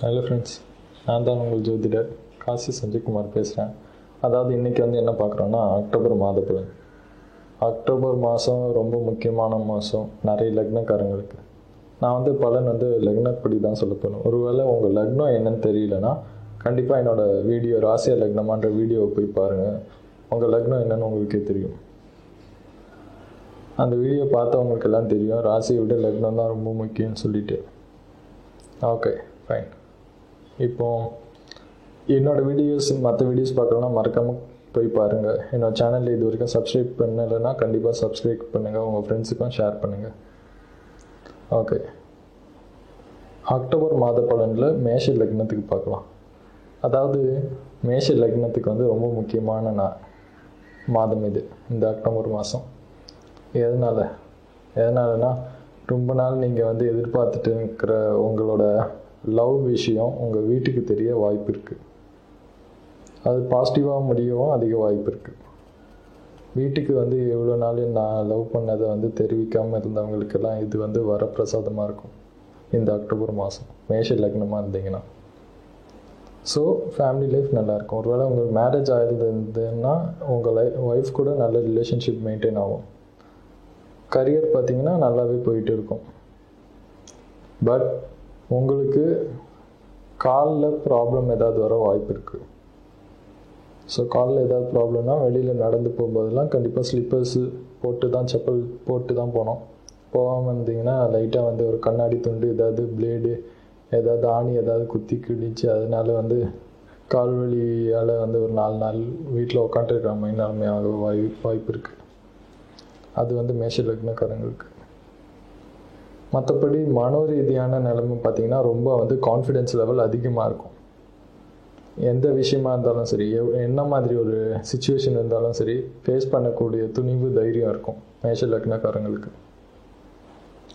Hello friends, நான் தான் உங்கள் ஜோதிடர் காசி சஞ்சய்குமார் பேசுகிறேன். அதாவது இன்றைக்கி என்ன பார்க்குறோன்னா அக்டோபர் மாத பலன். அக்டோபர் மாதம் ரொம்ப முக்கியமான மாதம் நிறைய லக்னக்காரங்களுக்கு. நான் பலன் லக்னப்படி தான் சொல்ல போகணும். ஒருவேளை உங்கள் லக்னம் என்னன்னு தெரியலனா கண்டிப்பாக என்னோடய வீடியோ ராசியா லக்னமான்ற வீடியோவை போய் பாருங்கள். உங்கள் லக்னம் என்னன்னு உங்களுக்கே தெரியும். அந்த வீடியோ பார்த்தவங்களுக்கு எல்லாம் தெரியும் ராசியை விட லக்னம் தான் ரொம்ப முக்கியம்னு சொல்லிட்டு. Okay fine. இப்போது என்னோடய வீடியோஸ் மற்ற வீடியோஸ் பார்க்கணுன்னா மறக்காமல் போய் பாருங்கள். என்னோடய சேனலில் இது வரைக்கும் சப்ஸ்கிரைப் பண்ணலைன்னா கண்டிப்பாக சப்ஸ்கிரைப் பண்ணுங்கள், உங்கள் ஃப்ரெண்ட்ஸுக்கும் ஷேர் பண்ணுங்கள். ஓகே, அக்டோபர் மாத பலனில் மேஷ லக்னத்துக்கு பார்க்கலாம். அதாவது மேஷ லக்னத்துக்கு ரொம்ப முக்கியமான மாதம் இது, இந்த அக்டோபர் மாதம். எதனாலனா ரொம்ப நாள் நீங்கள் எதிர்பார்த்துட்டு இருக்கிற உங்களோட லவ் விஷயம் உங்கள் வீட்டுக்கு தெரிய வாய்ப்பு இருக்குது. அது பாசிட்டிவாக முடியவும் அதிக வாய்ப்பு இருக்குது. வீட்டுக்கு எவ்வளோ நாள் நான் லவ் பண்ணதை தெரிவிக்காமல் இருந்தவங்களுக்கெல்லாம் இது வரப்பிரசாதமாக இருக்கும் இந்த அக்டோபர் மாதம், மேஷ லக்னமாக இருந்தீங்கன்னா. ஸோ ஃபேமிலி லைஃப் நல்லாயிருக்கும். ஒருவேளை உங்களுக்கு மேரேஜ் ஆகிருந்ததுன்னா உங்கள் ஒய்ஃப் கூட நல்ல ரிலேஷன்ஷிப் மெயின்டைன் ஆகும். கரியர் பார்த்திங்கன்னா நல்லாவே போயிட்டு இருக்கும். பட் உங்களுக்கு காலில் ப்ராப்ளம் ஏதாவது வர வாய்ப்பு இருக்குது. ஸோ காலில் ஏதாவது ப்ராப்ளம்னா வெளியில் நடந்து போகும்போதெல்லாம் கண்டிப்பாக ஸ்லிப்பர்ஸு போட்டு தான், செப்பல் போட்டு தான் போகாமல் இருந்தீங்கன்னா லைட்டாக ஒரு கண்ணாடி துண்டு, ஏதாவது பிளேடு, ஏதாவது ஆணி ஏதாவது குத்தி கிழிச்சு அதனால கால் வலியால் ஒரு 4 நாள் வீட்டில் உட்காந்துருக்கிற மாதிரி நிலைமையாக வாய்ப்பு இருக்குது. அது மேஷ லக்னக்காரங்களுக்கு. மற்றபடி மனோரீதியான நிலைமை பார்த்திங்கன்னா ரொம்ப கான்ஃபிடென்ஸ் லெவல் அதிகமாக இருக்கும். எந்த விஷயமா இருந்தாலும் சரி, என்ன மாதிரி ஒரு சுச்சுவேஷன் இருந்தாலும் சரி, ஃபேஸ் பண்ணக்கூடிய துணிவு, தைரியம் இருக்கும் மேஷ லக்னக்காரங்களுக்கு.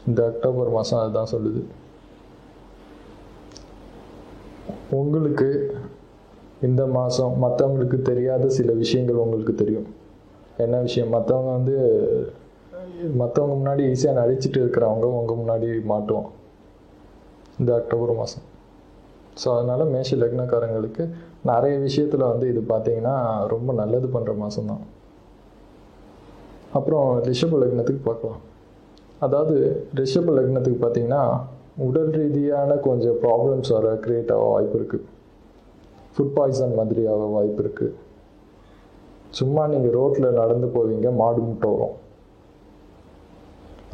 இந்த அக்டோபர் மாதம் அதுதான் சொல்லுது. உங்களுக்கு இந்த மாதம் மற்றவங்களுக்கு தெரியாத சில விஷயங்கள் உங்களுக்கு தெரியும். என்ன விஷயம்? மற்றவங்க முன்னாடி ஈஸியாக நடிச்சிட்டு இருக்கிறவங்க உங்கள் முன்னாடி மாட்டுவோம் இந்த அக்டோபர் மாதம். ஸோ அதனால் மேஷ லக்னக்காரங்களுக்கு நிறைய விஷயத்தில் இது பார்த்திங்கன்னா ரொம்ப நல்லது பண்ணுற மாதம்தான். அப்புறம் ரிஷப லக்னத்துக்கு பார்க்கலாம். அதாவது ரிஷப லக்னத்துக்கு பார்த்திங்கன்னா உடல் ரீதியான கொஞ்சம் ப்ராப்ளம்ஸ் க்ரியேட் ஆக வாய்ப்பு இருக்குது. ஃபுட் பாய்சன் மாதிரி ஆக வாய்ப்பு இருக்குது. சும்மா நீங்கள் ரோட்டில் நடந்து போவீங்க, மாடு முட்டை வரும்,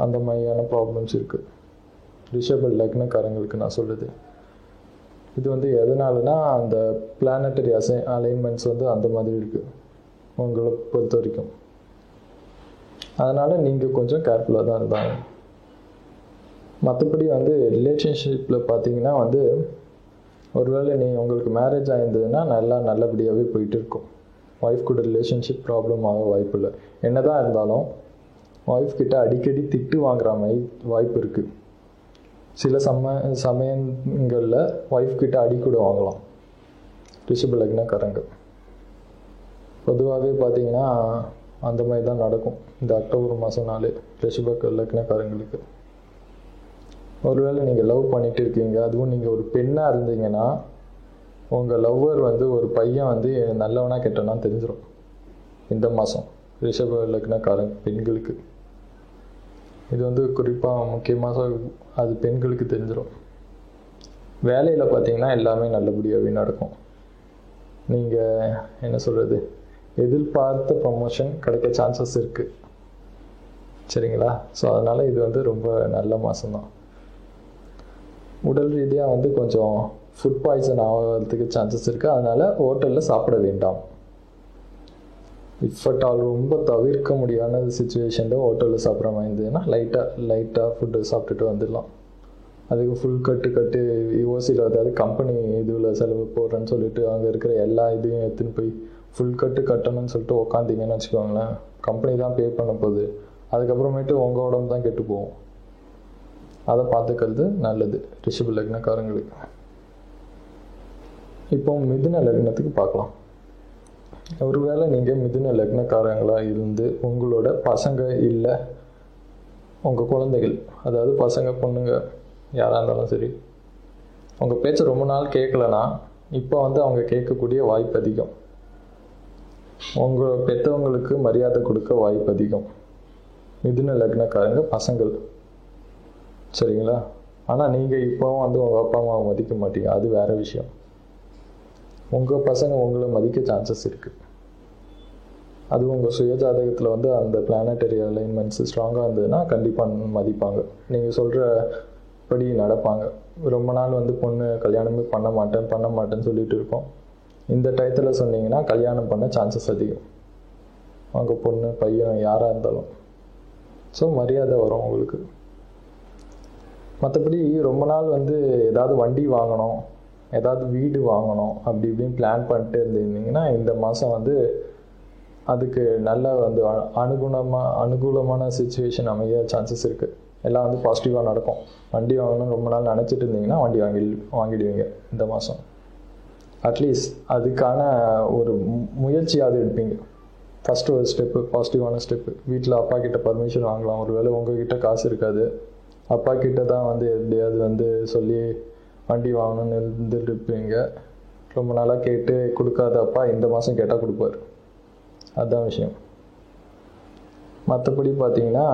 அந்த மாதிரியான ப்ராப்ளம்ஸ் இருக்குது ரிஷப லக்னக்காரங்களுக்கு நான் சொல்லுது. இது எதனாலனா அந்த பிளானட்டரி அலைன்மெண்ட்ஸ் அந்த மாதிரி இருக்குது உங்களை பொறுத்த வரைக்கும். அதனால் நீங்கள் கொஞ்சம் கேர்ஃபுல்லாக தான் இருந்தாங்க. மற்றபடி ரிலேஷன்ஷிப்பில் பார்த்தீங்கன்னா ஒருவேளை உங்களுக்கு மேரேஜ் ஆகிருந்ததுன்னா நல்லபடியாகவே போயிட்டு இருக்கும். ஒய்ஃப் கூட ரிலேஷன்ஷிப் ப்ராப்ளம் ஆக வாய்ப்பு இல்லை. என்ன தான் இருந்தாலும் ஒய்ஃப் கிட்ட அடிக்கடி திட்டு வாங்குற மாதிரி வாய்ப்பு இருக்குது. சில சமயங்களில் ஒய்ஃப் கிட்ட அடி கூட வாங்கலாம் ரிஷப லக்னக்காரங்க. பொதுவாகவே பார்த்தீங்கன்னா அந்த மாதிரி தான் நடக்கும் இந்த அக்டோபர் மாதம் நாள் ரிஷப லக்னக்காரங்களுக்கு. ஒருவேளை நீங்கள் லவ் பண்ணிட்டு இருக்கீங்க, அதுவும் நீங்கள் ஒரு பெண்ணாக இருந்தீங்கன்னா உங்கள் லவ்வர் ஒரு பையன் நல்லவனா கெட்டவனா தெரிஞ்சிடும் இந்த மாதம் ரிஷப லக்னக்காரங்க பெண்களுக்கு. இது குறிப்பாக முக்கியமாக அது பெண்களுக்கு தெரிஞ்சிடும். வேலையில் பார்த்தீங்கன்னா எல்லாமே நல்லபடியாகவே நடக்கும். நீங்கள் என்ன சொல்கிறது, எதிர்பார்த்த ப்ரமோஷன் கிடைக்க சான்சஸ் இருக்குது. சரிங்களா? ஸோ அதனால் இது ரொம்ப நல்ல மாதம்தான். உடல் ரீதியாக கொஞ்சம் ஃபுட் பாய்சன் ஆகிறதுக்கு சான்சஸ் இருக்குது. அதனால் ஹோட்டலில் சாப்பிட வேண்டாம். இஃபட்டால் ரொம்ப தவிர்க்க முடியாத சுச்சுவேஷனில் ஹோட்டலில் சாப்பிட்ற மாதிரி இருந்ததுன்னா லைட்டாக ஃபுட்டு சாப்பிட்டுட்டு வந்துடலாம். அதுக்கு ஃபுல் கட்டு யோசியில் அதாவது கம்பெனி இதில் செலவு போடுறேன்னு சொல்லிட்டு அங்கே இருக்கிற எல்லா இதையும் எடுத்துன்னு போய் ஃபுல் கட்டணும்னு சொல்லிட்டு உக்காந்திங்கன்னு வச்சுக்கோங்களேன், கம்பெனி தான் பே பண்ண போகுது. அதுக்கப்புறமேட்டு உங்கள் உடம்பு தான் கெட்டு போகும். அதை பார்த்துக்கிறது நல்லது ரிஷப லக்னக்காரங்களுக்கு. இப்போ மிதுன லக்னத்துக்கு பார்க்கலாம். ஒருவேளை நீங்கள் மிதுன லக்னக்காரங்களாக இருந்து உங்களோட பசங்க இல்லை உங்கள் குழந்தைகள், அதாவது பசங்க பொண்ணுங்க யாராக இருந்தாலும் சரி, உங்கள் பேச்சை ரொம்ப நாள் கேட்கலனா இப்போ வந்து அவங்க கேட்கக்கூடிய வாய்ப்பு அதிகம். உங்கள் பெற்றவங்களுக்கு மரியாதை கொடுக்க வாய்ப்பு அதிகம். மிதுன லக்னக்காரங்க பசங்கள், சரிங்களா? ஆனால் நீங்கள் இப்போவும் வந்து உங்கள் அப்பா அம்மாவை மதிக்க மாட்டீங்க, அது வேறு விஷயம். உங்கள் பசங்க உங்களை மதிக்க சான்சஸ் இருக்குது. அது உங்கள் சுயஜாதகத்தில் வந்து அந்த பிளானட்டரி அலைன்மெண்ட்ஸ் ஸ்ட்ராங்காக இருந்ததுன்னா கண்டிப்பாக மதிப்பாங்க. நீங்கள் சொல்கிறபடி நடப்பாங்க. ரொம்ப நாள் வந்து பொண்ணு கல்யாணமே பண்ண மாட்டேன்னு சொல்லிட்டு இருக்கோம். இந்த டயத்தில் சொன்னீங்கன்னா கல்யாணம் பண்ண சான்சஸ் அதிகம். அவங்க பொண்ணு பையன் யாராக இருந்தாலும். ஸோ மரியாதை வரும் உங்களுக்கு. மற்றபடி ரொம்ப நாள் வந்து ஏதாவது வண்டி வாங்கணும், ஏதாவது வீடு வாங்கணும் அப்படி இப்படின்னு பிளான் பண்ணிட்டு இருந்தீங்கன்னா இந்த மாதம் வந்து அதுக்கு நல்ல வந்து அனுகூலமான சுச்சுவேஷன் அமைய சான்சஸ் இருக்குது. எல்லாம் வந்து பாசிட்டிவாக நடக்கும். வண்டி வாங்கணும்னு ரொம்ப நாள் நினச்சிட்டு இருந்தீங்கன்னா வண்டி வாங்கிடுவீங்க இந்த மாதம். அட்லீஸ்ட் அதுக்கான ஒரு முயற்சியாவது எடுப்பீங்க. ஃபஸ்ட்டு ஒரு ஸ்டெப்பு, பாசிட்டிவான ஸ்டெப்பு. வீட்டில் அப்பா கிட்ட பர்மிஷன் வாங்கலாம். ஒரு வேளை உங்ககிட்ட காசு இருக்காது, அப்பா கிட்ட தான் வந்து எப்படியாவது வந்து சொல்லி வண்டி வாங்கணும்னு இருந்துருப்பீங்க. ரொம்ப நாளாக கேட்டு கொடுக்காத அப்பா இந்த மாதம் கேட்டால் கொடுப்பார். அதுதான் விஷயம். மற்றபடி பார்த்தீங்கன்னா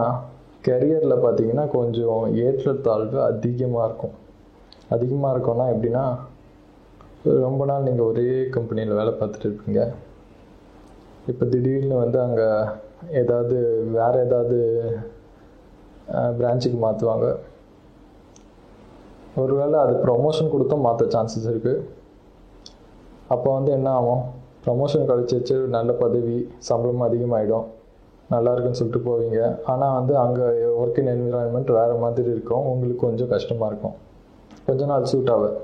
கெரியரில் பார்த்தீங்கன்னா கொஞ்சம் ஏற்றத்தாழ்வு அதிகமாக இருக்கும்னா எப்படின்னா, ரொம்ப நாள் நீங்கள் ஒரே கம்பெனியில் வேலை பார்த்துட்டு இருப்பீங்க. இப்போ திடீர்னு வந்து அங்கே வேறு ஏதாவது பிரான்ச்சுக்கு மாற்றுவாங்க. ஒருவேளை அது ப்ரொமோஷன் கொடுத்தும் மாற்ற சான்சஸ் இருக்குது. அப்போ வந்து என்ன ஆகும், ப்ரமோஷன் கிடச்சிச்சு, நல்ல பதவி, சம்பளம் அதிகமாகிடும், நல்லா இருக்குன்னு சொல்லிட்டு போவீங்க. ஆனால் வந்து அங்கே ஒர்க்கிங் என்விரான்மெண்ட் வேறு மாதிரி இருக்கும். உங்களுக்கு கொஞ்சம் கஷ்டமாக இருக்கும், கொஞ்ச நாள் சூட் ஆகும்.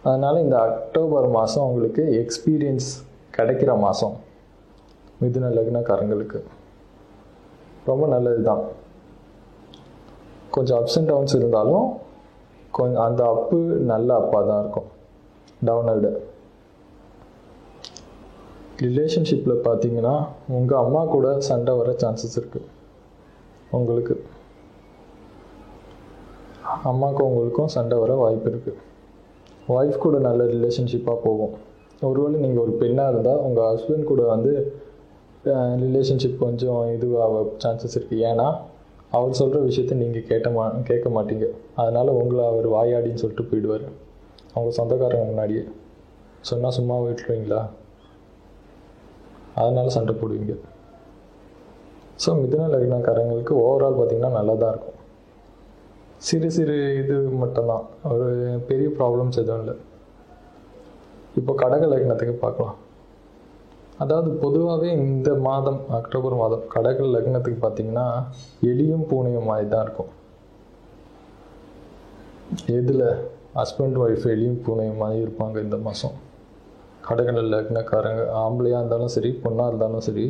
அதனால் இந்த அக்டோபர் மாதம் உங்களுக்கு எக்ஸ்பீரியன்ஸ் கிடைக்கிற மாதம் மிதுன லக்னக்காரங்களுக்கு ரொம்ப நல்லது தான். கொஞ்சம் அப்ஸ் அண்ட் டவுன்ஸ் இருந்தாலும் கொஞ்சம் அந்த அப்பு நல்ல அப்பாக தான் இருக்கும், டவுனை விட. ரிலேஷன்ஷிப்பில் பார்த்தீங்கன்னா உங்கள் அம்மா கூட சண்டை வர சான்சஸ் இருக்குது. உங்களுக்கு அம்மாவுக்கும் உங்களுக்கும் சண்டை வர வாய்ப்பு இருக்குது. ஒய்ஃப் கூட நல்ல ரிலேஷன்ஷிப்பாக போகும். ஒருவேளை நீங்கள் ஒரு பெண்ணாக இருந்தால் உங்கள் ஹஸ்பண்ட் கூட வந்து ரிலேஷன்ஷிப் கொஞ்சம் இதுவாக சான்சஸ் இருக்குது. ஏன்னா அவர் சொல்கிற விஷயத்த நீங்கள் கேட்க மாட்டீங்க. அதனால் உங்களை அவர் வாயாடின்னு சொல்லிட்டு போயிடுவார். அவங்க சொந்தக்காரங்க முன்னாடியே சொன்னால் சும்மா விட்டுருவீங்களா? அதனால் சண்டை போடுவீங்க. ஸோ மிதுன லக்னக்காரங்களுக்கு ஓவரால் பார்த்திங்கன்னா நல்லா தான் இருக்கும். சிறு இது மட்டும்தான், ஒரு பெரிய ப்ராப்ளம்ஸ் எதுவும் இல்லை. இப்போ கடக லக்னத்துக்கு பார்க்கலாம். அதாவது பொதுவாகவே இந்த மாதம் அக்டோபர் மாதம் கடக லக்னத்துக்கு பார்த்திங்கன்னா எலியும் பூனையும் மாதிரி தான் இருக்கும். எதில் ஹஸ்பண்ட் ஒய்ஃப் எலியும் பூனையும் மாதிரி இருப்பாங்க இந்த மாதம். கடக லக்னக்காரங்க ஆம்பளையாக இருந்தாலும் சரி, பொண்ணாக இருந்தாலும் சரி,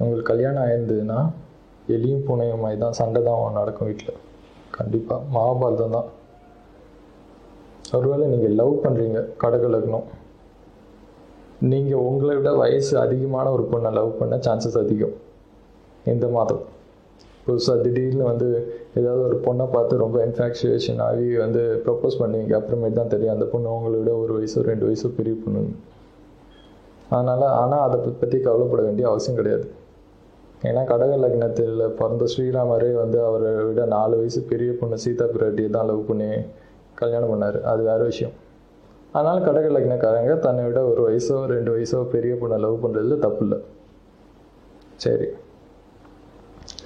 உங்களுக்கு கல்யாணம் ஆயிருந்ததுன்னா எலியும் பூனையும் மாதிரி தான், சண்டை தான் நடக்கும் வீட்டில். கண்டிப்பாக மகாபாரதம் தான். ஒருவேளை நீங்கள் லவ் பண்ணுறீங்க, கடக லக்னம், நீங்கள் உங்களை விட வயசு அதிகமான ஒரு பொண்ணை லவ் பண்ண சான்சஸ் அதிகம் இந்த மாதம். புதுசாக திடீர்னு வந்து ஏதாவது ஒரு பொண்ணை பார்த்து ரொம்ப இன்ஃபேக்சுவேஷன் ஆகி வந்து ப்ரப்போஸ் பண்ணுவீங்க. அப்புறமேட்டு தான் தெரியும் அந்த பொண்ணு உங்களை விட 1 வயசோ 2 வயசோ பெரிய பொண்ணுன்னு. ஆனால் அதை பற்றி கவலைப்பட வேண்டிய அவசியம் கிடையாது. ஏன்னா கடக லக்னத்தில் பிறந்த ஸ்ரீராமரே வந்து அவரை விட 4 வயசு பெரிய பொண்ணு சீதா பிராட்டியை தான் லவ் பண்ணி கல்யாணம் பண்ணார். அது வேறு விஷயம். அதனால் கடக லக்னக்காரங்க தன்னை விட 1 வயசோ 2 வயசோ பெரிய பொண்ணை லவ் பண்ணுறதுல தப்பு இல்லை. சரி,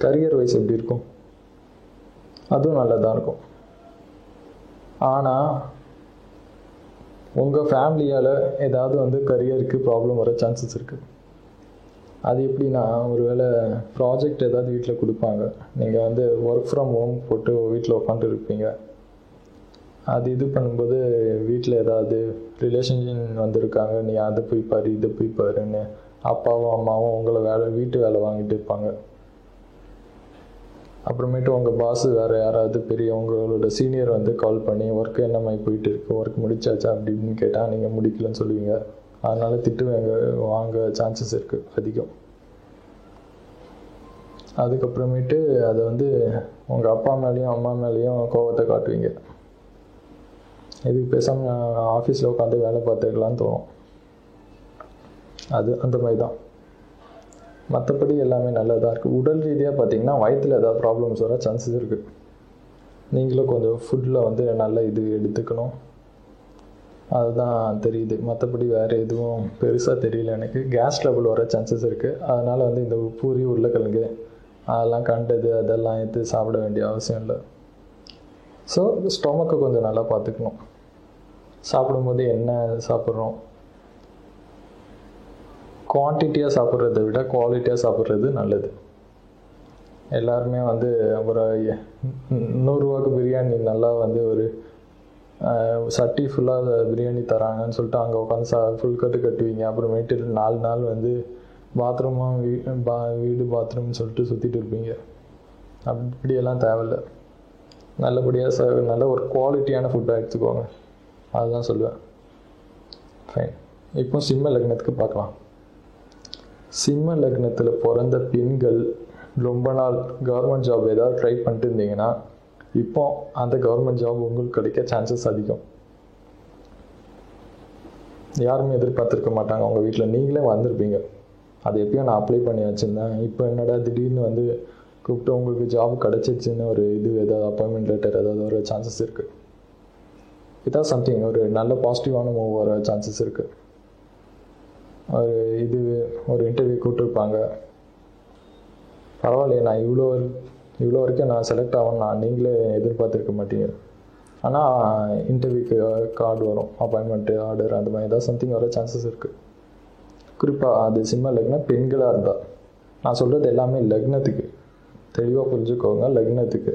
கரியர் வைஸ் எப்படி இருக்கும்? அதுவும் நல்லா தான் இருக்கும். ஆனால் உங்கள் ஃபேமிலியால் ஏதாவது வந்து கரியருக்கு ப்ராப்ளம் வர சான்சஸ் இருக்குது. அது எப்படின்னா, ஒரு வேளை ப்ராஜெக்ட் ஏதாவது வீட்டில் கொடுப்பாங்க, நீங்கள் வந்து ஒர்க் ஃப்ரம் ஹோம் போட்டு வீட்டில் உட்காந்துட்டு இருப்பீங்க. அது இது பண்ணும்போது வீட்டில் ஏதாவது ரிலேஷன் வந்திருக்காங்க, நீ அதை போய் பாரு இதை போய் பாருன்னு அப்பாவும் அம்மாவும் உங்களை வீட்டு வேலை வாங்கிட்டு இருப்பாங்க. அப்புறமேட்டு உங்கள் பாஸ் வேறு யாராவது பெரிய உங்களோட சீனியர் வந்து கால் பண்ணி ஒர்க்கு என்ன மாதிரி போயிட்டு இருக்கு, ஒர்க் முடிச்சாச்சா அப்படி இப்படின்னு கேட்டால் நீங்கள் முடிக்கலன்னு சொல்லுவீங்க. அதனால் திட்டு வாங்க சான்சஸ் இருக்குது அதிகம். அதுக்கப்புறமேட்டு அதை வந்து உங்கள் அப்பா மேலேயும் அம்மா மேலேயும் கோபத்தை காட்டுவீங்க. இதுக்கு பேசாமல் ஆஃபீஸில் உட்காந்து வேலை பார்த்துக்கலான்னு தோணும். அது அந்த மாதிரி தான். மற்றபடி எல்லாமே நல்லதாக இருக்குது. உடல் ரீதியாக பார்த்தீங்கன்னா வயிற்றில் ஏதாவது ப்ராப்ளம்ஸ் வர சான்சஸ் இருக்குது. நீங்களும் கொஞ்சம் ஃபுட்டில் வந்து நல்ல இது எடுத்துக்கணும். அதுதான் தெரியுது. மற்றபடி வேறு எதுவும் பெருசாக தெரியல எனக்கு. கேஸ் ட்ரபிள் வர சான்சஸ் இருக்குது. அதனால் வந்து இந்த பூரி உருளைக்கிழங்கு அதெல்லாம் கண்டது அதெல்லாம் எடுத்து சாப்பிட வேண்டிய அவசியம் இல்லை. ஸோ ஸ்டொமக்கை கொஞ்சம் நல்லா பார்த்துக்கணும். சாப்பிடும்போது என்ன சாப்பிட்றோம், குவான்டிட்டியாக சாப்பிட்றத விட குவாலிட்டியாக சாப்பிட்றது நல்லது. எல்லாருமே வந்து ஒரு 100 ரூபாய்க்கு பிரியாணி நல்லா வந்து ஒரு சட்டி ஃபுல்லாக பிரியாணி தராங்கன்னு சொல்லிட்டு அங்கே உட்காந்து ஃபுல் கட்டு கட்டுவீங்க. அப்புறமேட்டு 4 நாள் வந்து வீடு பாத்ரூம்னு சொல்லிட்டு சுற்றிட்டு இருப்பீங்க. அப்படியெல்லாம் தேவையில்லை. நல்லபடியாக நல்ல ஒரு குவாலிட்டியான ஃபுட்டாக எடுத்துக்கோங்க. அதுதான் சொல்லுவேன். ஃபைன். இப்போ சிம்ம லக்னத்துக்கு பார்க்கலாம். சிம்ம லக்னத்தில் பிறந்த பெண்கள் ரொம்ப நாள் கவர்மெண்ட் ஜாப் ஏதாவது ட்ரை பண்ணிட்டு இருந்தீங்கன்னா இப்போ அந்த கவர்மெண்ட் ஜாப் உங்களுக்கு கிடைக்க சான்சஸ் அதிகம். யாருமே எதிர்பார்த்துருக்க மாட்டாங்க. உங்கள் வீட்டில் நீங்களே வந்திருப்பீங்க, அது எப்பயும் நான் அப்ளை பண்ணி வச்சுருந்தேன், இப்போ என்னடா திடீர்னு வந்து கூப்பிட்டு உங்களுக்கு ஜாப் கிடச்சிருச்சுன்னு ஒரு ஏதாவது அப்பாயின்மெண்ட் லெட்டர் ஏதாவது வர சான்சஸ் இருக்குது. இதான் சம்திங் ஒரு நல்ல பாசிட்டிவான மூவ் வர சான்சஸ் இருக்குது. ஒரு இன்டர்வியூ கூப்பிட்டுருப்பாங்க. பரவாயில்லையே, நான் இவ்வளோ வரைக்கும் நான் செலக்ட் ஆகணும் நீங்களே எதிர்பார்த்துருக்க மாட்டீங்க. ஆனால் இன்டர்வியூக்கு கார்டு வரும், அப்பாயின்மெண்ட்டு ஆர்டர், அந்த மாதிரி ஏதாவது சம்திங் வர சான்சஸ் இருக்குது. குறிப்பாக அது சிம்ம லக்னம் பெண்களாக இருந்தால். நான் சொல்கிறது எல்லாமே லக்னத்துக்கு, தெளிவாக புரிஞ்சுக்கோங்க. லக்னத்துக்கு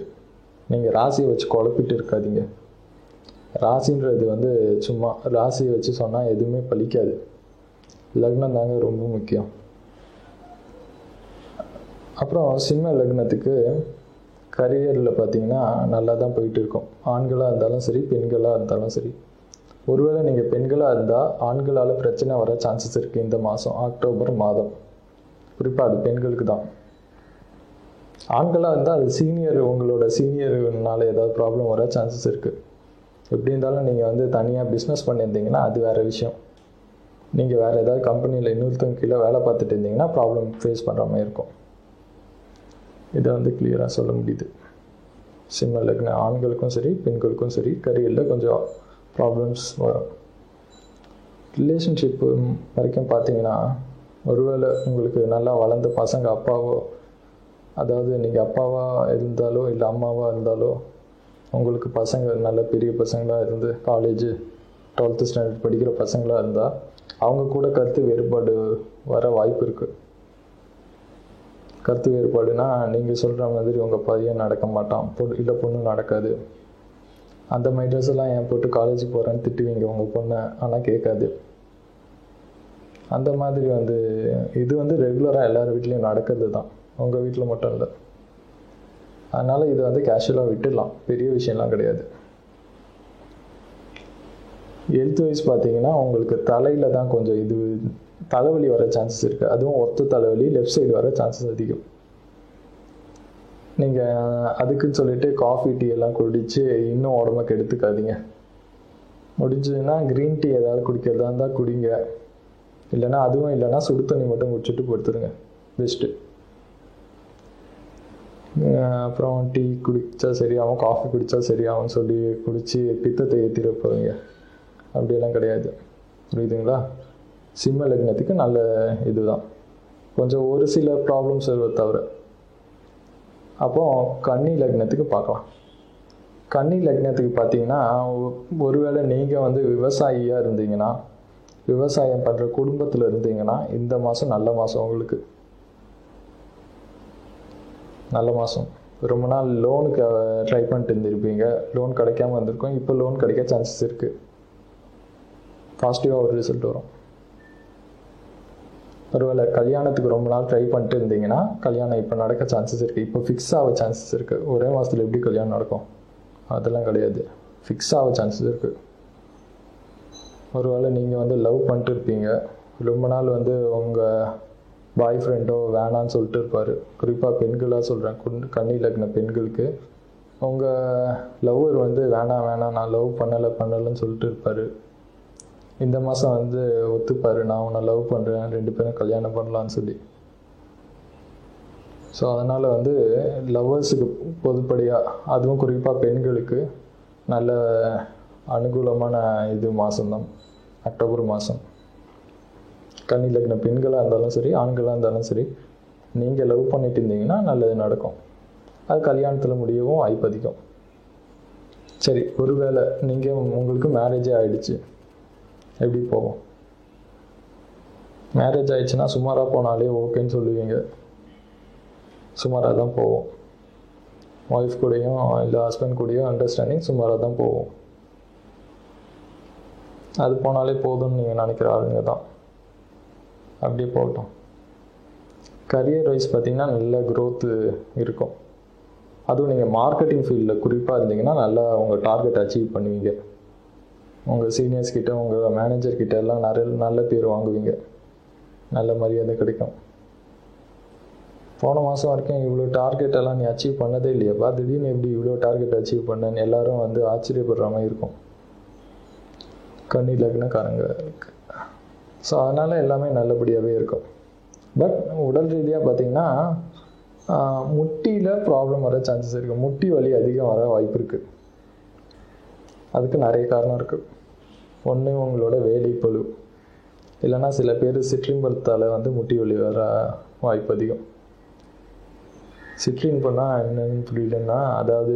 நீங்கள் ராசியை வச்சு குழப்பிட்டு இருக்காதீங்க. ராசின்றது வந்து சும்மா ராசியை வச்சு சொன்னால் எதுவுமே பலிக்காது. லக்னம் தாங்க ரொம்ப முக்கியம். அப்புறம் சிம்ம லக்னத்துக்கு கரியரில் பார்த்தீங்கன்னா நல்லா தான் போயிட்டு இருக்கும். ஆண்களாக இருந்தாலும் சரி, பெண்களாக இருந்தாலும் சரி. ஒருவேளை நீங்கள் பெண்களாக இருந்தால் ஆண்களால் பிரச்சனை வர சான்சஸ் இருக்குது இந்த மாதம், அக்டோபர் மாதம். குறிப்பாக அது பெண்களுக்கு தான். ஆண்களாக இருந்தால் அது உங்களோட சீனியர்னால ஏதாவது ப்ராப்ளம் வர சான்சஸ் இருக்குது. எப்படி இருந்தாலும் நீங்கள் வந்து தனியாக பிஸ்னஸ் பண்ணியிருந்தீங்கன்னா அது வேறு விஷயம். நீங்கள் வேறு ஏதாவது கம்பெனியில் இன்னொருத்தவங்க கீழே வேலை பார்த்துட்டு இருந்தீங்கன்னா ப்ராப்ளம் ஃபேஸ் பண்ணுற மாதிரி இருக்கும். இதை வந்து கிளியராக சொல்ல முடியுது. சிம்ம லக்ன ஆண்களுக்கும் சரி பெண்களுக்கும் சரி கரியரில் கொஞ்சம் ப்ராப்ளம்ஸ் வரும். ரிலேஷன்ஷிப்பு வரைக்கும் பார்த்தீங்கன்னா ஒருவேளை உங்களுக்கு நல்லா வளர்ந்த பசங்க அப்பாவோ, அதாவது நீங்கள் அப்பாவாக இருந்தாலோ இல்லை அம்மாவாக இருந்தாலோ உங்களுக்கு பசங்க நல்ல பெரிய பசங்களாக இருந்து காலேஜ் 12th ஸ்டாண்டர்ட் படிக்கிற பசங்களாக இருந்தால் அவங்க கூட கருத்து வேறுபாடு வர வாய்ப்பு இருக்குது. கருத்து வேறுபாடுனா நீங்கள் சொல்கிற மாதிரி உங்கள் பையன் நடக்க மாட்டான், இல்லை பொண்ணு நடக்காது. அந்த மாதிரி ட்ரெஸ் எல்லாம் ஏன் போட்டு காலேஜுக்கு போகிறேன்னு திட்டுவீங்க உங்கள் பொண்ணை, ஆனால் கேட்காது. அந்த மாதிரி வந்து இது வந்து ரெகுலராக எல்லார் வீட்லேயும் நடக்கிறது தான், உங்கள் வீட்டில் மட்டும் இல்லை. அதனால் இதை வந்து கேஷுவலாக விட்டுடலாம், பெரிய விஷயம்லாம் கிடையாது. ஹெல்த் வைஸ் பார்த்தீங்கன்னா உங்களுக்கு தலையில் தான் கொஞ்சம் தலைவலி வர சான்சஸ் இருக்குது. அதுவும் ஒத்த தலைவலி லெஃப்ட் சைடு வர சான்சஸ் அதிகம். நீங்கள் அதுக்குன்னு சொல்லிட்டு காஃபி டீ எல்லாம் குடித்து இன்னும் உடம்புக்கு எடுத்துக்காதீங்க. முடிஞ்சதுன்னா க்ரீன் டீ ஏதாவது குடிக்கிறதா இருந்தால் குடிங்க, இல்லைன்னா அதுவும் இல்லைன்னா சுடு தண்ணி மட்டும் குடிச்சிட்டு படுத்துருங்க, பெஸ்ட்டு. அப்புறம் டீ குடித்தா சரியாகும், காஃபி குடித்தா சரியாகும்னு சொல்லி குடித்து பித்தத்தை ஏற்றிட போகிறீங்க, அப்படியெல்லாம் கிடையாது. புரியுதுங்களா? சிம்ம லக்னத்துக்கு நல்ல இதுதான், கொஞ்சம் ஒரு சில ப்ராப்ளம்ஸ் தவிர. அப்போ கன்னி லக்னத்துக்கு பார்க்கலாம். கன்னி லக்னத்துக்கு பார்த்தீங்கன்னா ஒருவேளை நீங்கள் வந்து விவசாயியாக இருந்தீங்கன்னா, விவசாயம் பண்ணுற குடும்பத்தில் இருந்தீங்கன்னா இந்த மாதம் நல்ல மாதம் உங்களுக்கு. நல்ல மாதம். ரொம்ப நாள் லோனுக்கு ட்ரை பண்ணிட்டு இருந்திருப்பீங்க, லோன் கிடைக்காம வந்திருக்கோம், இப்போ லோன் கிடைக்க சான்சஸ் இருக்குது. பாசிட்டிவாக ஒரு ரிசல்ட் வரும். ஒருவேளை கல்யாணத்துக்கு ரொம்ப நாள் ட்ரை பண்ணிட்டு இருந்தீங்கன்னா கல்யாணம் இப்போ நடக்க சான்சஸ் இருக்குது, இப்போ ஃபிக்ஸ் ஆக சான்சஸ் இருக்குது. ஒரே மாதத்தில் எப்படி கல்யாணம் நடக்கும்? அதெல்லாம் கிடையாது, ஃபிக்ஸ் ஆக சான்சஸ் இருக்குது. ஒருவேளை நீங்கள் வந்து லவ் பண்ணிட்டு இருப்பீங்க, ரொம்ப நாள் வந்து உங்கள் பாய் ஃப்ரெண்டோ வேணான்னு சொல்லிட்டு இருப்பார். குறிப்பாக பெண்களாக சொல்கிறேன், கன்னி லக்ன பெண்களுக்கு உங்கள் லவ்வர் வந்து வேணாம் நான் லவ் பண்ணலைன்னு சொல்லிட்டு இருப்பார். இந்த மாதம் வந்து ஒத்துப்பார், நான் உன்னை லவ் பண்ணுறேன், 2 பேரும் கல்யாணம் பண்ணலான்னு சொல்லி. ஸோ அதனால் வந்து லவ்வர்ஸுக்கு பொதுப்படியாக, அதுவும் குறிப்பாக பெண்களுக்கு நல்ல அனுகூலமான மாதம்தான் அக்டோபர் மாதம். கன்னி லக்ன பெண்களாக இருந்தாலும் சரி, ஆண்களாக இருந்தாலும் சரி, நீங்கள் லவ் பண்ணிட்டு இருந்தீங்கன்னா நல்லது நடக்கும். அது கல்யாணத்தில் முடியவும் வாய்ப்பு அதிகம். சரி, ஒருவேளை உங்களுக்கு மேரேஜே ஆகிடுச்சு, எப்படி போகும்? மேரேஜ் ஆகிடுச்சுன்னா சுமாராக போனாலே ஓகேன்னு சொல்லுவீங்க. சுமாராக தான் போவோம். ஒய்ஃப் கூடயும் இல்லை ஹஸ்பண்ட் கூடயும் அண்டர்ஸ்டாண்டிங் சுமாராக தான் போவோம். அது போனாலே போதும்னு நீங்கள் நினைக்கிற ஆளுங்க தான். அப்படியே போகட்டும். கரியர் வைஸ் பார்த்திங்கன்னா நல்ல க்ரோத்து இருக்கும். அதுவும் நீங்கள் மார்க்கெட்டிங் ஃபீல்டில் குறிப்பாக இருந்தீங்கன்னா நல்லா உங்கள் டார்கெட் அச்சீவ் பண்ணுவீங்க. உங்கள் சீனியர்ஸ் கிட்ட, உங்கள் மேனேஜர் கிட்ட எல்லாம் நல்ல பேர் வாங்குவீங்க, நல்ல மரியாதை கிடைக்கும். போன மாதம் வரைக்கும் இவ்வளோ டார்கெட் எல்லாம் நீ அச்சீவ் பண்ணதே இல்லையாப்பா, திடீர்னு எப்படி இவ்வளோ டார்கெட் அச்சீவ் பண்ணேன்னு எல்லாரும் வந்து ஆச்சரியப்படுற மாதிரி இருக்கும் கன்னி லக்னக்காரங்க. ஸோ அதனால் எல்லாமே நல்லபடியாகவே இருக்கும். பட் உடல் ரீதியாக பார்த்திங்கன்னா முட்டியில் ப்ராப்ளம் வர சான்சஸ் இருக்குது. முட்டி வலி அதிகம் வர வாய்ப்பு இருக்குது. அதுக்கு நிறைய காரணம் இருக்குது. ஒன்று உங்களோட வேலைப்பளு, இல்லைன்னா சில பேர் சிற்றின்பத்தால் வந்து முட்டி வலி வர வாய்ப்பு அதிகம். சிற்றின்பம்னா என்னன்னு புரியலன்னா, அதாவது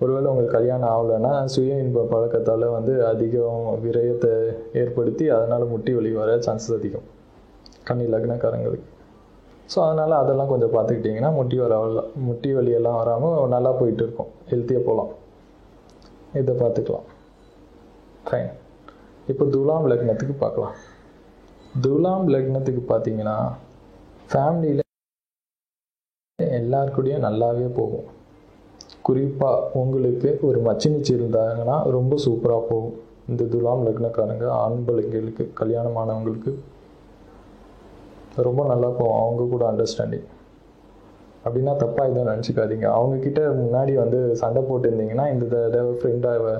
ஒருவேளை உங்களுக்கு கல்யாணம் ஆகலைன்னா சுய இன்ப பழக்கத்தால் வந்து அதிகம் விரயத்தை ஏற்படுத்தி அதனால் முட்டி வலி வர சான்சஸ் அதிகம் கன்னி லக்னக்காரங்களுக்கு. ஸோ அதனால் அதெல்லாம் கொஞ்சம் பார்த்துக்கிட்டிங்கன்னா முட்டி வலியெல்லாம் வராமல் நல்லா போயிட்டு இருக்கும், ஹெல்த்தியாக போகலாம். இதை பார்த்துக்கலாம். ஃபைன். இப்போ துலாம் லக்னத்துக்கு பார்க்கலாம். துலாம் லக்னத்துக்கு பார்த்தீங்கன்னா ஃபேமிலியில் எல்லாருக்கூடையும் நல்லாவே போகும். குறிப்பாக உங்களுக்கு ஒரு மச்சினிச்சு இருந்தாங்கன்னா ரொம்ப சூப்பராக போகும். இந்த துலாம் லக்னக்காரங்க ஆண்களுக்கு, கல்யாணமானவங்களுக்கு ரொம்ப நல்லா போகும். அவங்க கூட அண்டர்ஸ்டாண்டிங் அப்படின்னா தப்பாக எதுவும் நினச்சிக்காதீங்க. அவங்கக்கிட்ட முன்னாடி வந்து சண்டை போட்டு இருந்தீங்கன்னா, இந்த தடவை ஃப்ரெண்டாக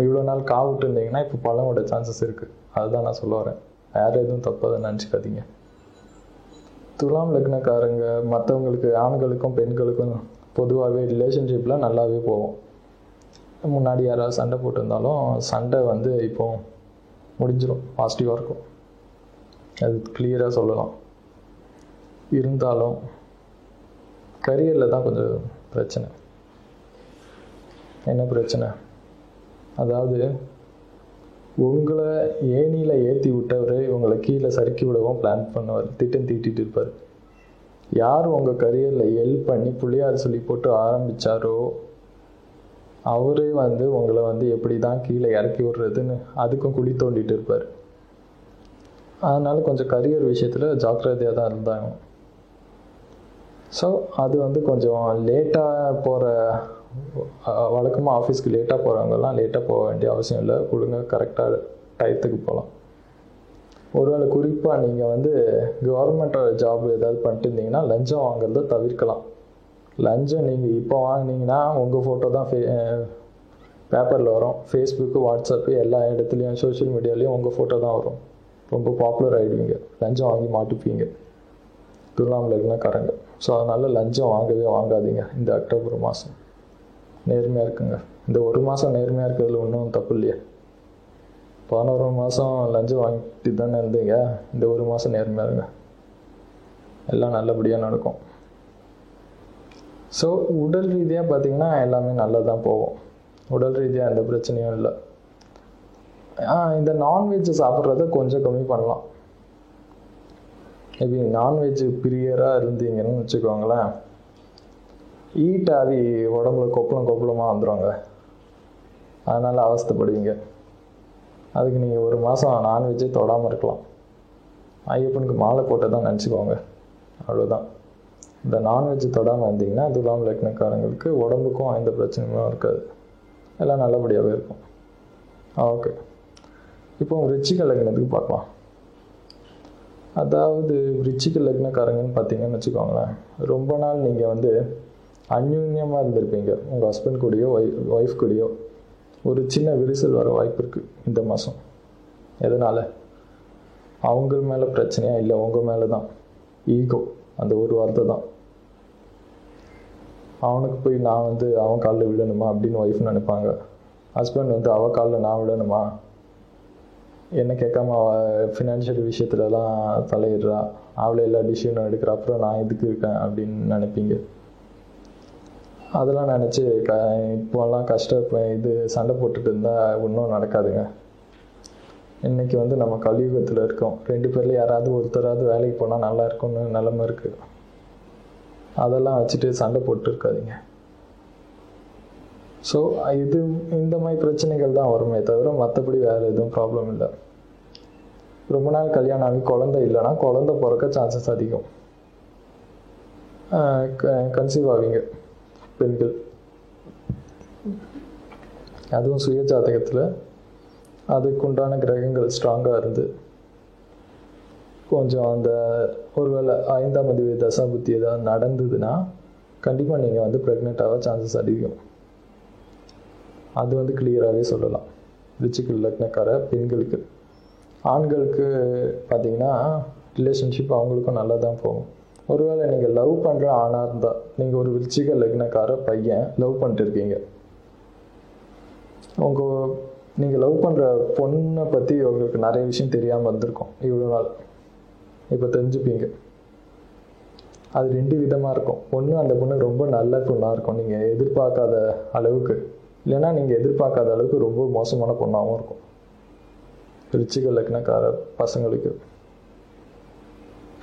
இவ்வளோ நாள் காவிட்டு இருந்தீங்கன்னா இப்போ பழமோட சான்சஸ் இருக்குது. அதுதான் நான் சொல்ல வரேன். யாரும் எதுவும் தப்பாக நினச்சிக்காதீங்க. துலாம் லக்னக்காரங்க மற்றவங்களுக்கு, ஆண்களுக்கும் பெண்களுக்கும் பொதுவாகவே ரிலேஷன்ஷிப்பில் நல்லாவே போகும். முன்னாடி யாராவது சண்டை போட்டிருந்தாலும் சண்டை வந்து இப்போ முடிஞ்சிடும், பாசிட்டிவாக இருக்கும். அது கிளியராக சொல்லலாம். இருந்தாலும் கரியரில் தான் கொஞ்சம் பிரச்சனை. என்ன பிரச்சனை? அதாவது உங்களை ஏணியில் ஏற்றி விட்டவர் உங்களை கீழே சறுக்கி விடவும் பிளான் பண்ணுவார், திட்டம் தீட்டிட்டு இருப்பார். யார் உங்கள் கரியரில் ஹெல்ப் பண்ணி பிள்ளையார் சொல்லி போட்டு ஆரம்பித்தாரோ அவரே வந்து உங்களை வந்து எப்படி தான் கீழே இறக்கி விடுறதுன்னு அதுக்கும் குழி தோண்டிட்டு இருப்பார். அதனால் கொஞ்சம் கரியர் விஷயத்தில் ஜாக்கிரதையாக தான் இருந்தாங்க. ஸோ அது வந்து கொஞ்சம் லேட்டாக போகிற, வழக்கமாக ஆஃபீஸ்க்கு லேட்டாக போகிறவங்கெல்லாம் லேட்டாக போக வேண்டிய அவசியம் இல்லை. ஒழுங்காக கரெக்டாக டயத்துக்கு போகலாம். ஒருவேளை குறிப்பாக நீங்கள் வந்து கவர்மெண்ட்டோட ஜாப் ஏதாவது பண்ணிட்டு இருந்தீங்கன்னா லஞ்சம் வாங்குறத தவிர்க்கலாம். லஞ்சம் நீங்கள் இப்போ வாங்கினீங்கன்னா உங்கள் ஃபோட்டோ தான் பேப்பரில் வரும். ஃபேஸ்புக்கு, வாட்ஸ்அப்பு எல்லா இடத்துலையும், சோஷியல் மீடியாலேயும் உங்கள் ஃபோட்டோ தான் வரும். ரொம்ப பாப்புலர் ஆகிடுவீங்க. லஞ்சம் வாங்கி மாட்டிப்பீங்க துலாம் லக்னக்காரங்க. ஸோ அதனால் லஞ்சம் வாங்கவே வாங்காதீங்க. இந்த அக்டோபர் மாதம் நேர்மையாக இருக்குங்க. இந்த ஒரு மாதம் நேர்மையாக இருக்கிறதுல ஒன்றும் தப்பு இல்லையா? 11 மாதம் லஞ்சம் வாங்கிட்டு தானே இருந்தீங்க. இந்த ஒரு மாதம் நேர்மையாக இருங்க, எல்லாம் நல்லபடியாக நடக்கும். ஸோ உடல் ரீதியாக பார்த்திங்கன்னா எல்லாமே நல்லா தான் போகும். உடல் ரீதியாக எந்த பிரச்சனையும் இல்லை. இந்த நான்வெஜ் சாப்பிட்றத கொஞ்சம் கம்மி பண்ணலாம். மேபி நான்வெஜ் பிரியராக இருந்தீங்கன்னு வச்சுக்கோங்களேன், ஈட்டாவி உடம்புல கொப்பளமாக வந்துடுவாங்க. அதனால் அவஸ்தைப்படுவீங்க. அதுக்கு நீங்கள் ஒரு மாதம் நான்வெஜ்ஜே தொடாமல் இருக்கலாம். ஐயப்பனுக்கு மாலை போட்டதான் நினச்சிக்கோங்க, அவ்வளோதான். இந்த நான்வெஜ் தொடாமல் இருந்தீங்கன்னா துலாம் லக்னக்காரங்களுக்கு உடம்புக்கும் எந்த பிரச்சனையும் இருக்காது, எல்லாம் நல்லபடியாகவே இருக்கும். ஓகே, இப்போ விருச்சிக லக்னத்துக்கு பார்க்கலாம். அதாவது விருச்சிக லக்னக்காரங்கன்னு பார்த்தீங்கன்னு வச்சுக்கோங்களேன், ரொம்ப நாள் நீங்கள் வந்து அந்யூன்யமாக இருந்திருப்பீங்க. உங்கள் ஹஸ்பண்ட் கூடயோ ஒய்ஃப் கூடயோ ஒரு சின்ன விரிசல் வர வாய்ப்பு இருக்குது இந்த மாதம். எதனால்? அவங்க மேலே பிரச்சனையா இல்லை உங்கள் மேலே தான். ஈகோ, அந்த ஒரு வார்த்தை தான். அவனுக்கு போய் நான் அவன் காலில் விழணுமா அப்படின்னு ஒய்ஃப் நினைப்பாங்க. ஹஸ்பண்ட் அவள் காலில் நான் விழணுமா, என்ன கேட்காம அவள் ஃபினான்ஷியல் விஷயத்துலலாம் தலையிடுறா, அவளை எல்லா டிசிஷனும் எடுக்கிற, அப்புறம் நான் எதுக்கு இருக்கேன் அப்படின்னு நினைப்பீங்க. அதெல்லாம் நினச்சி இப்போல்லாம் சண்டை போட்டுட்டு இருந்தால் ஒன்றும் நடக்காதுங்க. இன்றைக்கி நம்ம கலியுகத்தில் இருக்கோம். 2 பேரில் யாராவது ஒருத்தராவது வேலைக்கு போனால் நல்லா இருக்கும்னு நிலமை இருக்குது. அதெல்லாம் வச்சுட்டு சண்டை போட்டு இருக்காதீங்க. ஸோ இந்த மாதிரி பிரச்சனைகள் தான் வருமே தவிர மற்றபடி வேறு எதுவும் ப்ராப்ளம் இல்லை. ரொம்ப நாள் கல்யாணம் ஆகி குழந்தை இல்லைன்னா குழந்தை பிறக்க சான்சஸ் அதிகம். கன்சீவ் ஆவீங்க பெண்கள். அதுவும் சுய ஜாதகத்தில் அதுக்குண்டான கிரகங்கள் ஸ்ட்ராங்காக இருந்து கொஞ்சம் ஒருவேளை 5ஆம் அதிபதி தசா புத்தி ஏதாவது நடந்ததுன்னா கண்டிப்பாக நீங்கள் ப்ரெக்னென்ட் ஆக சான்சஸ் அதிகம். அது கிளியராகவே சொல்லலாம். விருச்சிக லக்னக்கார பெண்களுக்கு. ஆண்களுக்கு பார்த்தீங்கன்னா ரிலேஷன்ஷிப் அவங்களுக்கும் நல்லா தான் போகும். ஒருவேளை நீங்கள் லவ் பண்ணுற ஆணாக இருந்தால், நீங்கள் ஒரு விருச்சிக லக்னக்கார பையன் லவ் பண்ணிட்டு இருக்கீங்க, நீங்கள் லவ் பண்ணுற பொண்ணை பற்றி உங்களுக்கு நிறைய விஷயம் தெரியாமல் இருந்திருக்கும் இவ்வளோ நாள். இப்போ தெரிஞ்சுப்பீங்க. அது 2 விதமாக இருக்கும். ஒன்று, அந்த பொண்ணு ரொம்ப நல்ல பொண்ணாக இருக்கும், நீங்கள் எதிர்பார்க்காத அளவுக்கு. இல்லைன்னா நீங்கள் எதிர்பார்க்காத அளவுக்கு ரொம்ப மோசமான பொண்ணாகவும் இருக்கும் விருச்சிக லக்னக்கார பசங்களுக்கு.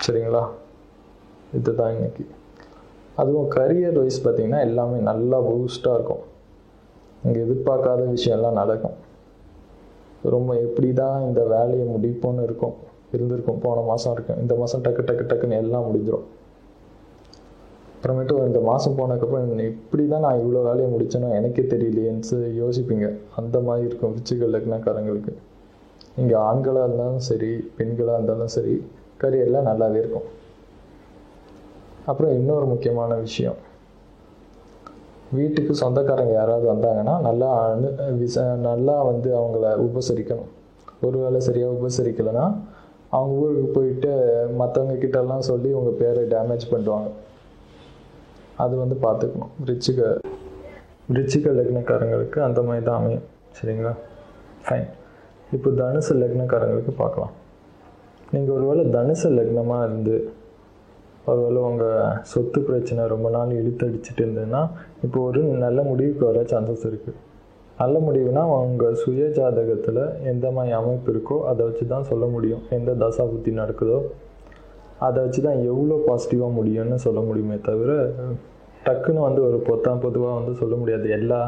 சரிங்களா? இதுதான் இன்னைக்கு. அதுவும் கரியர் வைஸ் பார்த்தீங்கன்னா எல்லாமே நல்லா பூஸ்டாக இருக்கும். இங்கே எதிர்பார்க்காத விஷயம்லாம் நடக்கும். ரொம்ப எப்படி தான் இந்த வேலையை முடிப்போன்னு இருந்திருக்கும். போன மாதம் இருக்கும், இந்த மாதம் டக்குன்னு எல்லாம் முடிஞ்சிடும். அப்புறமேட்டு இந்த மாதம் போனதுக்கப்புறம் இப்படி தான் நான் இவ்வளோ வேலையை முடித்தேனோ எனக்கே தெரியலையேன்னு யோசிப்பீங்க. அந்த மாதிரி இருக்கும் விருச்சிக லக்னக்காரங்களுக்கு. இங்கே ஆண்களாக இருந்தாலும் சரி, பெண்களாக இருந்தாலும் சரி, கரியரில் நல்லாவே இருக்கும். அப்புறம் இன்னொரு முக்கியமான விஷயம், வீட்டுக்கு சொந்தக்காரங்க யாராவது வந்தாங்கன்னா நல்லா அவங்கள உபசரிக்கணும். ஒரு வேளை சரியாக உபசரிக்கலைன்னா அவங்க ஊருக்கு போயிட்டு மற்றவங்க கிட்டலாம் சொல்லி உங்கள் பேரை டேமேஜ் பண்ணுவாங்க. அது பார்த்துக்கணும். விருச்சிக லக்னக்காரங்களுக்கு அந்த மாதிரி தான் அமையும். சரிங்களா? ஃபைன். இப்போ தனுசு லக்னக்காரங்களுக்கு பார்க்கலாம். நீங்கள் ஒருவேளை தனுசு லக்னமாக இருந்து ஒருவேளை உங்கள் சொத்து பிரச்சனை ரொம்ப நாள் இழுத்தடிச்சிட்டு இருந்ததுன்னா இப்போ ஒரு நல்ல முடிவுக்கு வர சான்சஸ் இருக்குது. நல்ல முடிவுனா உங்கள் சுய ஜாதகத்தில் எந்த மாதிரி அமைப்பு இருக்கோ அதை வச்சு தான் சொல்ல முடியும். எந்த தசா புத்தி நடக்குதோ அதை வச்சு தான் எவ்வளோ பாசிட்டிவாக முடியும்னு சொல்ல முடியுமே தவிர டக்குன்னு ஒரு பொதுவாக சொல்ல முடியாது எல்லா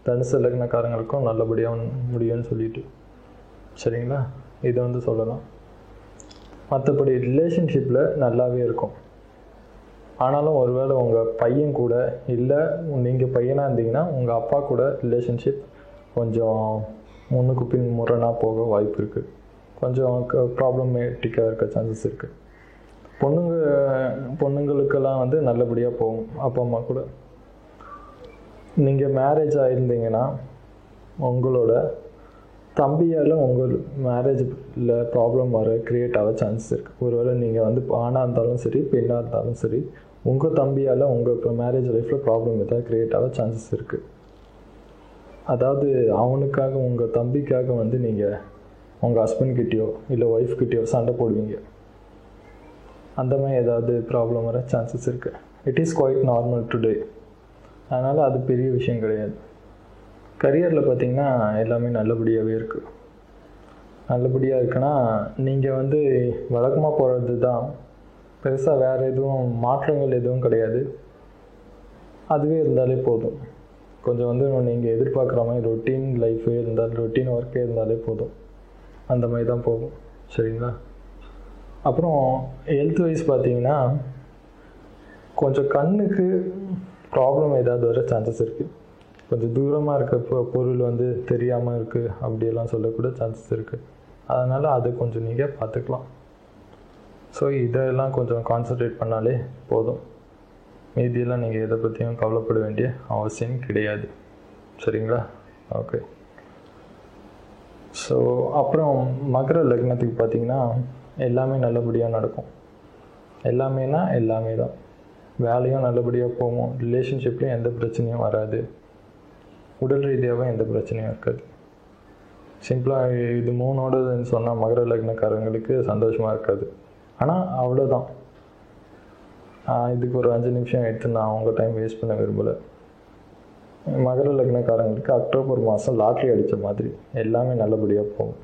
தனுசு லக்னக்காரங்களுக்கும் நல்லபடியாக முடியும்னு சொல்லிட்டு. சரிங்களா? இதை சொல்லலாம். மற்றபடி ரிலேஷன்ஷிப்பில் நல்லாவே இருக்கும். ஆனாலும் ஒருவேளை உங்கள் பையன் கூட இல்லை நீங்கள் பையனாக இருந்தீங்கன்னா உங்கள் அப்பா கூட ரிலேஷன்ஷிப் கொஞ்சம் முன்னுக்கு பின் முரணாக போக வாய்ப்பு இருக்குது. கொஞ்சம் ப்ராப்ளமேட்டிக்காக இருக்க சான்சஸ் இருக்குது. பொண்ணுங்களுக்கெல்லாம் நல்லபடியாக போகும் அப்பா அம்மா கூட. நீங்கள் மேரேஜ் ஆகிருந்தீங்கன்னா உங்களோட தம்பியால் உங்கள் மேரேஜில் ப்ராப்ளம் க்ரியேட் ஆக சான்சஸ் இருக்குது. ஒருவேளை நீங்கள் ஆணாக இருந்தாலும் சரி, பெண்ணாக இருந்தாலும் சரி, உங்கள் தம்பியால் உங்கள் மேரேஜ் லைஃப்பில் ப்ராப்ளம் எதாவது க்ரியேட் ஆக சான்சஸ் இருக்குது. அதாவது அவனுக்காக, உங்கள் தம்பிக்காக நீங்கள் உங்கள் ஹஸ்பண்ட்கிட்டயோ இல்லை ஒய்ஃப்கிட்டயோ சண்டை போடுவீங்க. அந்த மாதிரி ஏதாவது ப்ராப்ளம் வர சான்சஸ் இருக்குது. It is quite normal today. அதனால் அது பெரிய விஷயம் கிடையாது. கரியரில் பார்த்திங்கன்னா எல்லாமே நல்லபடியாகவே இருக்குது. நல்லபடியாக இருக்குன்னா நீங்கள் வழக்கமாக போகிறது தான். பெருசாக வேறு எதுவும் மாற்றங்கள் எதுவும் கிடையாது. அதுவே இருந்தாலே போதும். கொஞ்சம் நீங்கள் எதிர்பார்க்குற மாதிரி ரொட்டீன் லைஃபே இருந்தால், ரொட்டீன் ஒர்க்கே இருந்தாலே போதும். அந்த மாதிரி தான் போகும். சரிங்களா? அப்புறம் ஹெல்த் வைஸ் பார்த்தீங்கன்னா கொஞ்சம் கண்ணுக்கு ப்ராப்ளம் ஏதாவது வர சான்சஸ் இருக்குது. கொஞ்சம் தூரமாக இருக்க பொருள் தெரியாமல் இருக்குது அப்படியெல்லாம் சொல்லக்கூட சான்சஸ் இருக்குது. அதனால் அதை கொஞ்சம் நீங்கள் பார்த்துக்கலாம். ஸோ இதெல்லாம் கொஞ்சம் கான்சன்ட்ரேட் பண்ணாலே போதும். மீதியெல்லாம் நீங்கள் எதை பற்றியும் கவலைப்பட வேண்டிய அவசியம் கிடையாது. சரிங்களா? ஓகே. ஸோ அப்புறம் மகர லக்னத்துக்கு பார்த்தீங்கன்னா எல்லாமே நல்லபடியாக நடக்கும். எல்லாமேனா எல்லாமே தான். வேலையும் நல்லபடியாக போகும், ரிலேஷன்ஷிப்லேயும் எந்த பிரச்சனையும் வராது, உடல் ரீதியாகவும் எந்த பிரச்சனையும் இருக்காது. சிம்பிளாக இது 3 சொன்னால் மகர லக்னக்காரங்களுக்கு சந்தோஷமாக இருக்காது. ஆனால் அவ்வளோதான். இதுக்கு ஒரு 5 நிமிஷம் எடுத்து நான் அவங்க டைம் வேஸ்ட் பண்ண விரும்பலை. மகர லக்னக்காரங்களுக்கு அக்டோபர் மாதம் லாட்ரி அடித்த மாதிரி எல்லாமே நல்லபடியாக போகும்.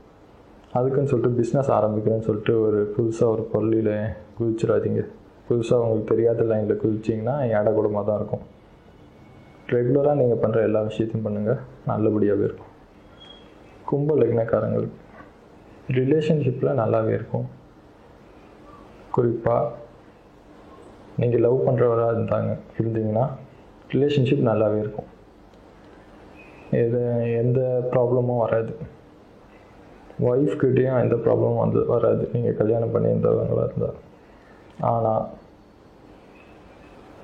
அதுக்குன்னு சொல்லிட்டு பிஸ்னஸ் ஆரம்பிக்கிறேன்னு சொல்லிட்டு ஒரு புதுசாக ஒரு பொருளில் குதிச்சிடாதீங்க. புதுசாக உங்களுக்கு தெரியாத லைனில் குதிச்சிங்கன்னா ஏட கூடமாக தான் இருக்கும். ரெகுலராக நீங்கள் பண்ணுற எல்லா விஷயத்தையும் பண்ணுங்கள், நல்லபடியாகவே இருக்கும். கும்ப லக்னக்காரங்களுக்கு ரிலேஷன்ஷிப்பில் நல்லாவே இருக்கும். குறிப்பாக நீங்கள் லவ் பண்ணுறவராக இருந்தீங்கன்னா ரிலேஷன்ஷிப் நல்லாவே இருக்கும். எந்த ப்ராப்ளமும் வராது. ஒய்ஃப்கிட்டேயும் எந்த ப்ராப்ளமும் வராது நீங்கள் கல்யாணம் பண்ணியிருந்தவங்களாக இருந்தால். ஆனால்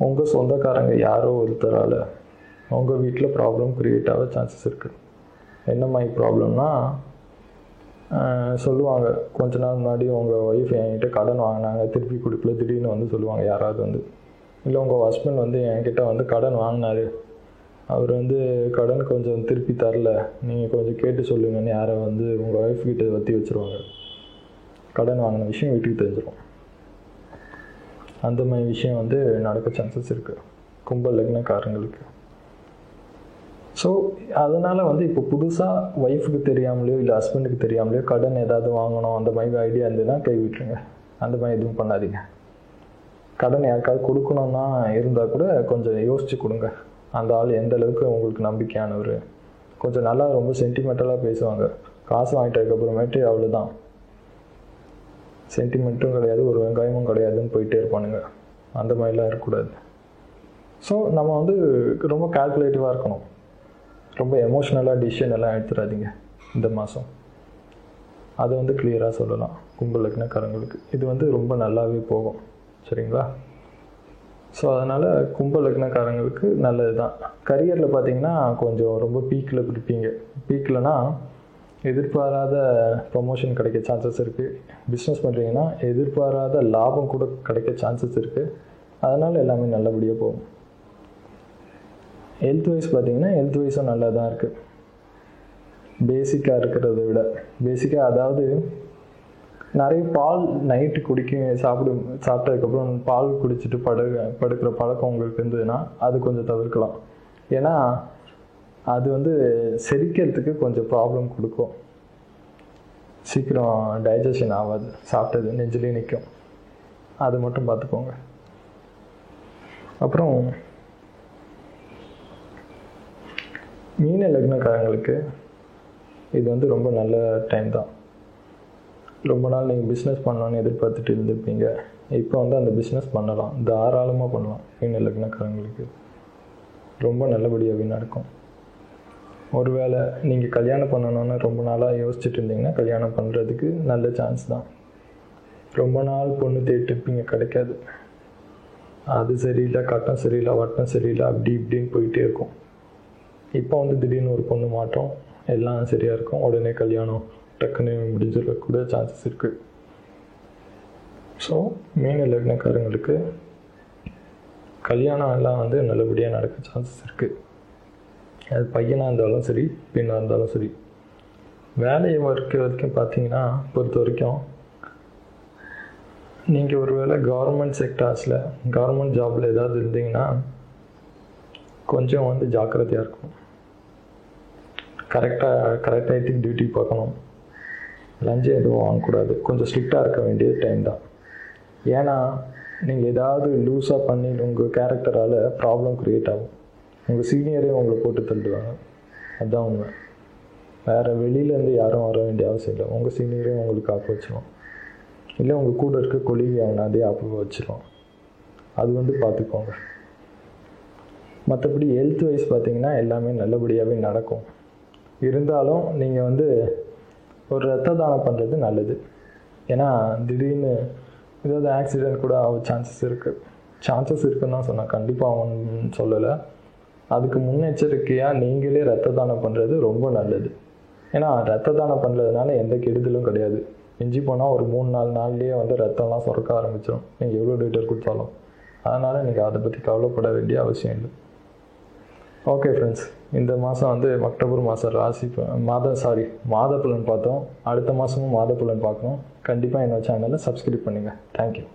உங்கள் சொந்தக்காரங்க யாரோ ஒருத்தரால் உங்கள் வீட்டில் ப்ராப்ளம் க்ரியேட் ஆக சான்சஸ் இருக்குது. என்ன மாதிரி ப்ராப்ளம்னா, சொல்லுவாங்க கொஞ்ச நாள் முன்னாடி உங்கள் ஒய்ஃப் என்கிட்ட கடன் வாங்கினாங்க, திருப்பி கொடுக்கல, திடீர்னு சொல்லுவாங்க யாராவது இல்லை உங்கள் ஹஸ்பண்ட் என்கிட்ட கடன் வாங்கினார், அவர் கடன் கொஞ்சம் திருப்பி தரல, நீங்கள் கொஞ்சம் கேட்டு சொல்லுங்கன்னு யாரை உங்கள் ஒய்ஃப் கிட்ட வற்றி வச்சுருவாங்க. கடன் வாங்கின விஷயம் வீட்டுக்கு தெரிஞ்சிடும். அந்த மாதிரி விஷயம் நடக்க சான்சஸ் இருக்குது கும்ப லக்னக்காரங்களுக்கு. ஸோ அதனால் இப்போ புதுசாக ஒய்ஃபுக்கு தெரியாமலையோ இல்லை ஹஸ்பண்டுக்கு தெரியாமலையோ கடன் ஏதாவது வாங்கணும் அந்த மாதிரி ஐடியா இருந்ததுன்னா கை விட்டுருங்க. அந்த மாதிரி எதுவும் பண்ணாதீங்க. கடன் யாருக்காவது கொடுக்கணுன்னா இருந்தால் கூட கொஞ்சம் யோசித்து கொடுங்க. அந்த ஆள் எந்த அளவுக்கு உங்களுக்கு நம்பிக்கையானவர். கொஞ்சம் நல்லா ரொம்ப சென்டிமெண்டலாக பேசுவாங்க. காசு வாங்கிட்டதுக்கப்புறமேட்டு அவ்வளோதான், சென்டிமெண்ட்டும் கிடையாது, ஒரு வெங்காயமும் கிடையாதுன்னு போயிட்டே இருப்பானுங்க. அந்த மாதிரிலாம் இருக்கக்கூடாது. ஸோ நம்ம ரொம்ப கால்குலேட்டிவாக இருக்கணும். ரொம்ப எமோஷ்னலாக டிசிஷன் எல்லாம் எடுத்துடாதீங்க இந்த மாதம். அதை கிளியராக சொல்லலாம் கும்ப லக்னக்காரங்களுக்கு. இது ரொம்ப நல்லாவே போகும். சரிங்களா? ஸோ அதனால் கும்ப லக்னக்காரங்களுக்கு நல்லது தான். கரியரில் பார்த்தீங்கன்னா கொஞ்சம் ரொம்ப பீக்கில் பிடிப்பீங்க. பீக்கில்னா எதிர்பாராத ப்ரொமோஷன் கிடைக்க சான்சஸ் இருக்குது. பிஸ்னஸ் பண்ணுறீங்கன்னா எதிர்பாராத லாபம் கூட கிடைக்க சான்சஸ் இருக்குது. அதனால் எல்லாமே நல்லபடியாக போகும். ஹெல்த் வைஸ் பார்த்தீங்கன்னா ஹெல்த் வைஸும் நல்லா தான் இருக்குது. பேசிக்காக இருக்கிறத விட பேசிக்காக, அதாவது நிறைய பால் நைட்டு சாப்பிட்டதுக்கப்புறம் பால் குடிச்சிட்டு படுக்கிற பழக்கம் உங்களுக்கு இருந்ததுன்னா அது கொஞ்சம் தவிர்க்கலாம். ஏன்னா அது செரிக்கிறதுக்கு கொஞ்சம் ப்ராப்ளம் கொடுக்கும். சீக்கிரம் டைஜஷன் ஆகாது, சாப்பிட்டது நெஞ்சிலே நிற்கும். அது மட்டும் பார்த்துக்கோங்க. அப்புறம் மீன லக்னக்காரங்களுக்கு இது ரொம்ப நல்ல டைம் தான். ரொம்ப நாள் நீங்கள் பிஸ்னஸ் பண்ணணுன்னு எதிர்பார்த்துட்டு இருந்திருப்பீங்க. இப்போ அந்த பிஸ்னஸ் பண்ணலாம், தாராளமாக பண்ணலாம். மீன லக்னக்காரங்களுக்கு ரொம்ப நல்லபடியாகவே நடக்கும். ஒருவேளை நீங்கள் கல்யாணம் பண்ணணுன்னு ரொம்ப நாளாக யோசிச்சுட்டு இருந்தீங்கன்னா கல்யாணம் பண்ணுறதுக்கு நல்ல சான்ஸ் தான். ரொம்ப நாள் பொண்ணு தேடிட்டுருப்பீங்க, கிடைக்காது. அது சரியில்லை, கட்டம் சரியில்லை, வட்டம் சரியில்லை, அப்படி இப்படின்னு போயிட்டே இருக்கும். இப்போ திடீர்னு ஒரு பொண்ணு மாற்றம், எல்லாம் சரியாக இருக்கும், உடனே கல்யாணம் டக்குன்னு முடிஞ்சிடக்கூட சான்சஸ் இருக்குது. ஸோ மீன லக்னக்காரங்களுக்கு கல்யாணம் எல்லாம் நல்லபடியாக நடக்க சான்சஸ் இருக்குது. அது பையனாக இருந்தாலும் சரி, பெண்ணாக இருந்தாலும் சரி. வேலையை வரைக்கும் பார்த்தீங்கன்னா பொறுத்த வரைக்கும் நீங்கள் ஒருவேளை கவர்மெண்ட் செக்டார்ஸில் கவர்மெண்ட் ஜாபில் ஏதாவது இருந்தீங்கன்னா கொஞ்சம் ஜாக்கிரதையாக இருக்கும். கரெக்டாக டியூட்டி பார்க்கணும். லஞ்சம் எதுவும் வாங்கக்கூடாது. கொஞ்சம் ஸ்ட்ரிக்டாக இருக்க வேண்டிய டைம் தான். ஏன்னா நீங்கள் ஏதாவது லூஸாக பண்ணி உங்கள் கேரக்டரால் ப்ராப்ளம் க்ரியேட் ஆகும். உங்கள் சீனியரே உங்களை போட்டு தள்ளுவாங்க. அதுதான் உண்மை. வேறு வெளியிலேருந்து யாரும் வர வேண்டிய அவசியம் இல்லை. உங்கள் சீனியரே உங்களுக்கு ஆப்பு வச்சிடும். இல்லை உங்கள் கூட இருக்க கொலிகை அவனாதே ஆப்பு வச்சிடும். அது பார்த்துக்கோங்க. மற்றபடி ஹெல்த் வைஸ் பார்த்தீங்கன்னா எல்லாமே நல்லபடியாகவே நடக்கும். இருந்தாலும் நீங்கள் ஒரு ரத்த தானம் பண்ணுறது நல்லது. ஏன்னா திடீர்னு ஏதாவது ஆக்சிடெண்ட் கூட ஆக சான்சஸ் இருக்குது. சான்சஸ் இருக்குன்னு தான் சொன்னேன், கண்டிப்பாக ஆகும்னு சொல்லலை. அதுக்கு முன்னெச்சரிக்கையாக நீங்களே ரத்த தானம் பண்ணுறது ரொம்ப நல்லது. ஏன்னா ரத்த தானம் பண்ணுறதுனால எந்த கெடுதலும் கிடையாது. மிஞ்சி போனால் ஒரு 3-4 நாள்லேயே வந்து ரத்தம்லாம் சுரக்க ஆரம்பிச்சிடும் நீங்கள் எவ்வளோ லிட்டர் கொடுத்தாலும். அதனால் நீங்கள் அதை பற்றி கவலைப்பட வேண்டிய அவசியம் இல்லை. ஓகே ஃப்ரெண்ட்ஸ், இந்த மாதம் வந்து அக்டோபர் மாதம் மாத பலன் பார்த்தோம். அடுத்த மாதமும் மாத பலன் பார்க்கணும். கண்டிப்பாக என்னோட சேனலை சப்ஸ்கிரைப் பண்ணுங்கள். தேங்க்யூ.